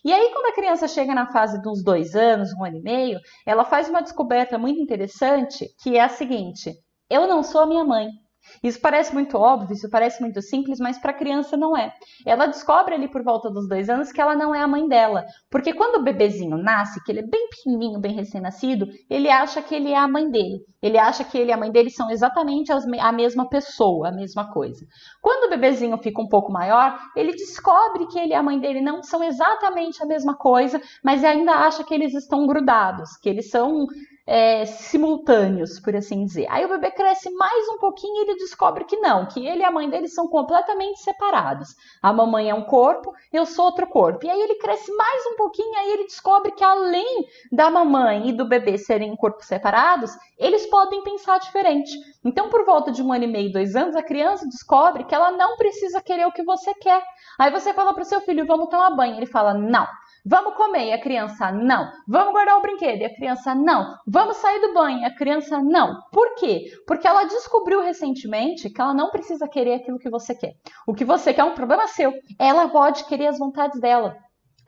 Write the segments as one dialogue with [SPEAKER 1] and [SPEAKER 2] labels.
[SPEAKER 1] E aí, quando a criança chega na fase de uns 2 anos, 1 ano e meio, ela faz uma descoberta muito interessante, que é a seguinte: eu não sou a minha mãe. Isso parece muito óbvio, isso parece muito simples, mas para a criança não é. Ela descobre ali por volta dos 2 anos que ela não é a mãe dela. Porque quando o bebezinho nasce, que ele é bem pequenininho, bem recém-nascido, ele acha que ele é a mãe dele. Ele acha que ele e a mãe dele são exatamente a mesma pessoa, a mesma coisa. Quando o bebezinho fica um pouco maior, ele descobre que ele e a mãe dele não são exatamente a mesma coisa, mas ainda acha que eles estão grudados, que eles são simultâneos, por assim dizer. Aí o bebê cresce mais um pouquinho e ele descobre que não, que ele e a mãe dele são completamente separados. A mamãe é um corpo, eu sou outro corpo. E aí ele cresce mais um pouquinho e aí ele descobre que além da mamãe e do bebê serem corpos separados, eles podem pensar diferente. Então, por volta de 1 ano e meio, 2 anos, a criança descobre que ela não precisa querer o que você quer. Aí você fala para o seu filho, vamos tomar banho. Ele fala, não. Vamos comer, e a criança não. Vamos guardar o brinquedo, e a criança não. Vamos sair do banho, e a criança não. Por quê? Porque ela descobriu recentemente que ela não precisa querer aquilo que você quer. O que você quer é um problema seu. Ela pode querer as vontades dela.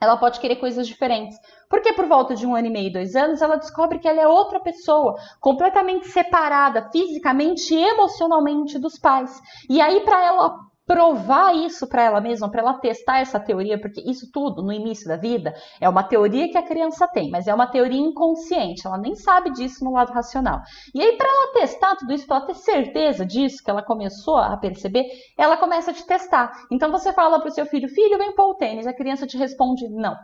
[SPEAKER 1] Ela pode querer coisas diferentes. Porque por volta de 1 ano e meio, 2 anos, ela descobre que ela é outra pessoa, completamente separada fisicamente e emocionalmente dos pais. E aí, para ela provar isso para ela mesma, para ela testar essa teoria, porque isso tudo no início da vida é uma teoria que a criança tem, mas é uma teoria inconsciente, ela nem sabe disso no lado racional. E aí, para ela testar tudo isso, para ela ter certeza disso, que ela começou a perceber, ela começa a te testar. Então você fala para o seu filho, filho, vem pôr o tênis, a criança te responde não.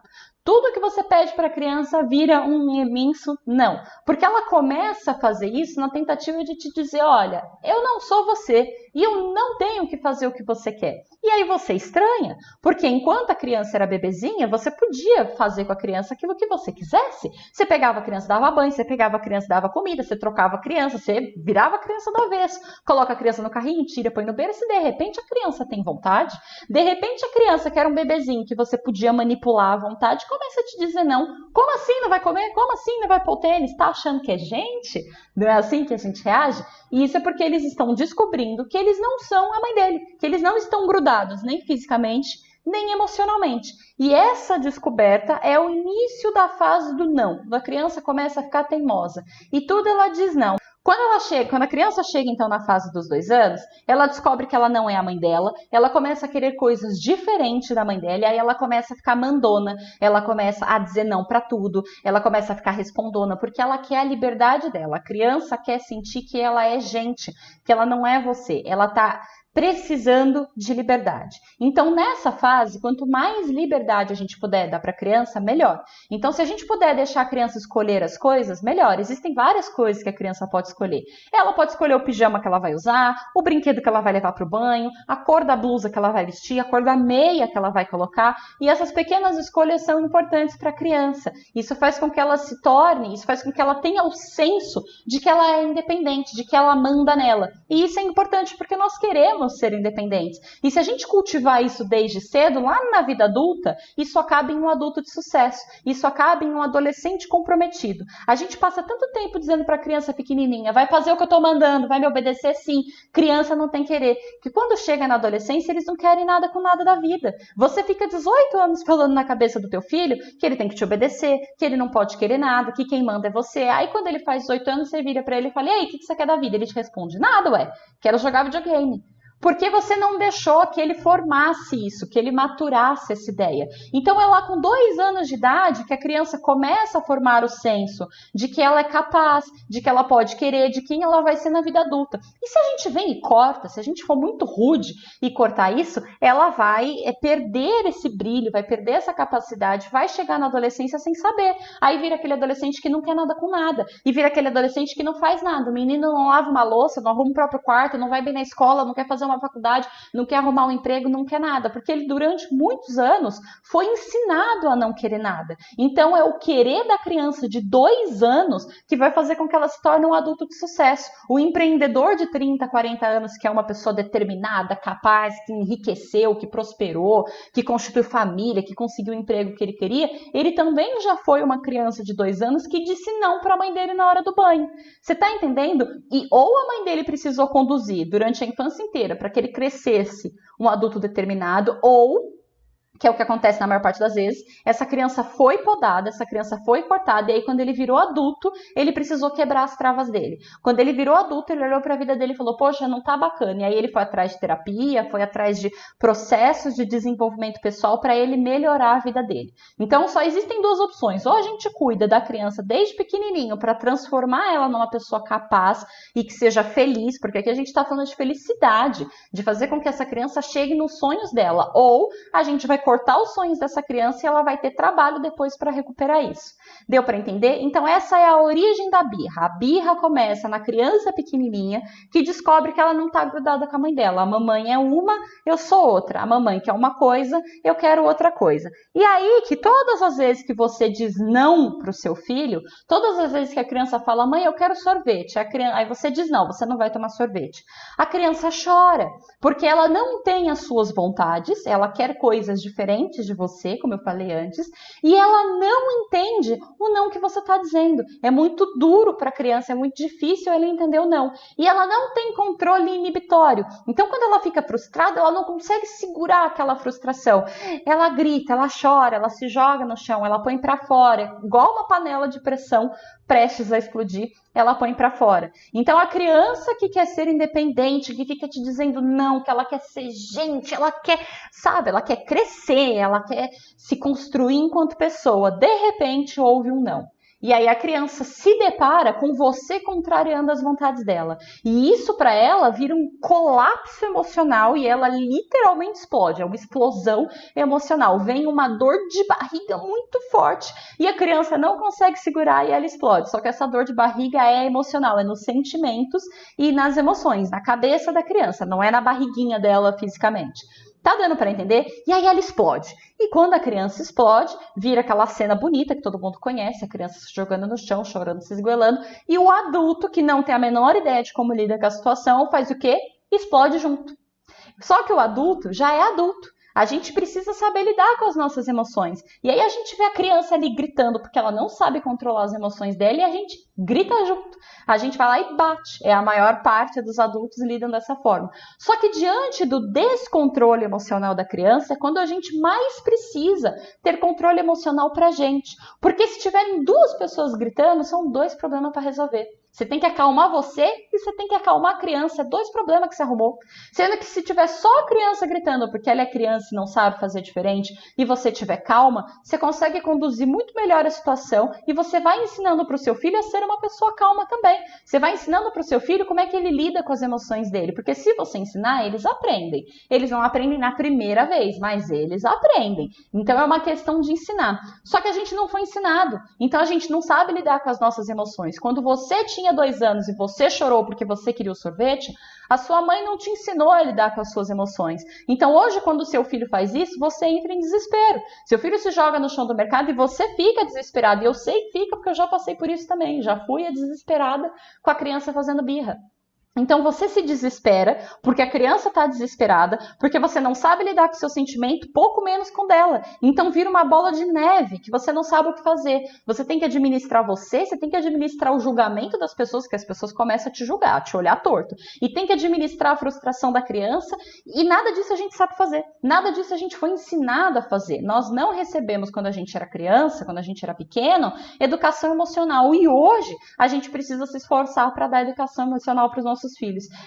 [SPEAKER 1] Tudo que você pede para a criança vira um imenso não. Porque ela começa a fazer isso na tentativa de te dizer, olha, eu não sou você e eu não tenho que fazer o que você quer. E aí você estranha, porque enquanto a criança era bebezinha, você podia fazer com a criança aquilo que você quisesse. Você pegava a criança, dava banho, você pegava a criança, dava comida, você trocava a criança, você virava a criança do avesso, coloca a criança no carrinho, tira, põe no berço, e de repente a criança tem vontade, de repente a criança que era um bebezinho que você podia manipular à vontade, começa a te dizer não. Como assim não vai comer? Como assim não vai pôr tênis? Tá achando que é gente? Não é assim que a gente reage? E isso é porque eles estão descobrindo que eles não são a mãe dele, que eles não estão grudados nem fisicamente, nem emocionalmente. E essa descoberta é o início da fase do não. A criança começa a ficar teimosa e tudo ela diz não. Quando a criança chega então na fase dos 2 anos, ela descobre que ela não é a mãe dela, ela começa a querer coisas diferentes da mãe dela, e aí ela começa a ficar mandona, ela começa a dizer não para tudo, ela começa a ficar respondona, porque ela quer a liberdade dela. A criança quer sentir que ela é gente, que ela não é você, ela tá precisando de liberdade. Então, nessa fase, quanto mais liberdade a gente puder dar para a criança, melhor. Então, se a gente puder deixar a criança escolher as coisas, melhor. Existem várias coisas que a criança pode escolher. Ela pode escolher o pijama que ela vai usar, o brinquedo que ela vai levar para o banho, a cor da blusa que ela vai vestir, a cor da meia que ela vai colocar. E essas pequenas escolhas são importantes para a criança. Isso faz com que ela se torne, isso faz com que ela tenha o senso de que ela é independente, de que ela manda nela. E isso é importante porque nós queremos ser independentes. E se a gente cultivar isso desde cedo, lá na vida adulta, isso acaba em um adulto de sucesso. Isso acaba em um adolescente comprometido. A gente passa tanto tempo dizendo para a criança pequenininha, vai fazer o que eu estou mandando, vai me obedecer sim. Criança não tem querer. Que quando chega na adolescência, eles não querem nada com nada da vida. Você fica 18 anos falando na cabeça do teu filho que ele tem que te obedecer, que ele não pode querer nada, que quem manda é você. Aí quando ele faz 18 anos, você vira para ele e fala, e aí, o que você quer da vida? Ele te responde, nada, ué, quero jogar videogame. Porque você não deixou que ele formasse isso, que ele maturasse essa ideia. Então é lá com 2 anos de idade que a criança começa a formar o senso de que ela é capaz, de que ela pode querer, de quem ela vai ser na vida adulta. E se a gente vem e corta, se a gente for muito rude e cortar isso, ela vai perder esse brilho, vai perder essa capacidade, vai chegar na adolescência sem saber. Aí vira aquele adolescente que não quer nada com nada. E vira aquele adolescente que não faz nada. O menino não lava uma louça, não arruma o próprio quarto, não vai bem na escola, não quer fazer uma faculdade, não quer arrumar um emprego, não quer nada, porque ele durante muitos anos foi ensinado a não querer nada. Então é o querer da criança de 2 anos que vai fazer com que ela se torne um adulto de sucesso. O empreendedor de 30, 40 anos, que é uma pessoa determinada, capaz, que enriqueceu, que prosperou, que constituiu família, que conseguiu o emprego que ele queria, ele também já foi uma criança de 2 anos que disse não para a mãe dele na hora do banho. Você está entendendo? E ou a mãe dele precisou conduzir durante a infância inteira para que ele crescesse um adulto determinado, ou que é o que acontece na maior parte das vezes. Essa criança foi podada, essa criança foi cortada, e aí quando ele virou adulto, ele precisou quebrar as travas dele. Quando ele virou adulto, ele olhou para a vida dele e falou, poxa, não tá bacana. E aí ele foi atrás de terapia, foi atrás de processos de desenvolvimento pessoal para ele melhorar a vida dele. Então só existem duas opções, ou a gente cuida da criança desde pequenininho para transformar ela numa pessoa capaz e que seja feliz, porque aqui a gente está falando de felicidade, de fazer com que essa criança chegue nos sonhos dela, ou a gente vai cortar os sonhos dessa criança e ela vai ter trabalho depois para recuperar isso. Deu para entender? Então essa é a origem da birra. A birra começa na criança pequenininha que descobre que ela não está grudada com a mãe dela. A mamãe é uma, eu sou outra. A mamãe quer uma coisa, eu quero outra coisa. E aí que todas as vezes que você diz não para o seu filho, todas as vezes que a criança fala, mãe, eu quero sorvete, aí você diz não, você não vai tomar sorvete. A criança chora, porque ela não tem as suas vontades, ela quer coisas diferentes de você, como eu falei antes, e ela não entende o não que você está dizendo. É muito duro para a criança, é muito difícil ela entender o não. E ela não tem controle inibitório. Então, quando ela fica frustrada, ela não consegue segurar aquela frustração. Ela grita, ela chora, ela se joga no chão, ela põe para fora, igual uma panela de pressão prestes a explodir, ela põe para fora. Então, a criança que quer ser independente, que fica te dizendo não, que ela quer ser gente, ela quer, sabe, ela quer crescer, ela quer se construir enquanto pessoa, de repente houve um não. E aí a criança se depara com você contrariando as vontades dela. E isso para ela vira um colapso emocional e ela literalmente explode. É uma explosão emocional. Vem uma dor de barriga muito forte e a criança não consegue segurar e ela explode. Só que essa dor de barriga é emocional, é nos sentimentos e nas emoções, na cabeça da criança, não é na barriguinha dela fisicamente. Tá dando para entender? E aí ela explode. E quando a criança explode, vira aquela cena bonita que todo mundo conhece, a criança se jogando no chão, chorando, se esgoelando, e o adulto, que não tem a menor ideia de como lida com a situação, faz o quê? Explode junto. Só que o adulto já é adulto. A gente precisa saber lidar com as nossas emoções. E aí a gente vê a criança ali gritando porque ela não sabe controlar as emoções dela e a gente grita junto. A gente vai lá e bate. É a maior parte dos adultos lidam dessa forma. Só que diante do descontrole emocional da criança é quando a gente mais precisa ter controle emocional pra gente. Porque se tiverem duas pessoas gritando, são dois problemas para resolver. Você tem que acalmar você e você tem que acalmar a criança. É dois problemas que você arrumou. Sendo que se tiver só a criança gritando porque ela é criança e não sabe fazer diferente e você tiver calma, você consegue conduzir muito melhor a situação e você vai ensinando para o seu filho a ser uma pessoa calma também. Você vai ensinando para o seu filho como é que ele lida com as emoções dele. Porque se você ensinar, eles aprendem. Eles não aprendem na primeira vez, mas eles aprendem. Então é uma questão de ensinar. Só que a gente não foi ensinado. Então a gente não sabe lidar com as nossas emoções. Quando você tinha 2 anos e você chorou porque você queria o sorvete, a sua mãe não te ensinou a lidar com as suas emoções. Então hoje, quando o seu filho faz isso, você entra em desespero. Seu filho se joga no chão do mercado e você fica desesperado. E eu sei que fica porque eu já passei por isso também. Já fui desesperada com a criança fazendo birra. Então você se desespera porque a criança está desesperada, porque você não sabe lidar com o seu sentimento, pouco menos com o dela. Então vira uma bola de neve que você não sabe o que fazer. Você tem que administrar você tem que administrar o julgamento das pessoas, que as pessoas começam a te julgar, a te olhar torto. E tem que administrar a frustração da criança e nada disso a gente sabe fazer. Nada disso a gente foi ensinado a fazer. Nós não recebemos, quando a gente era criança, quando a gente era pequeno, educação emocional. E hoje a gente precisa se esforçar para dar educação emocional para os nossos filhos.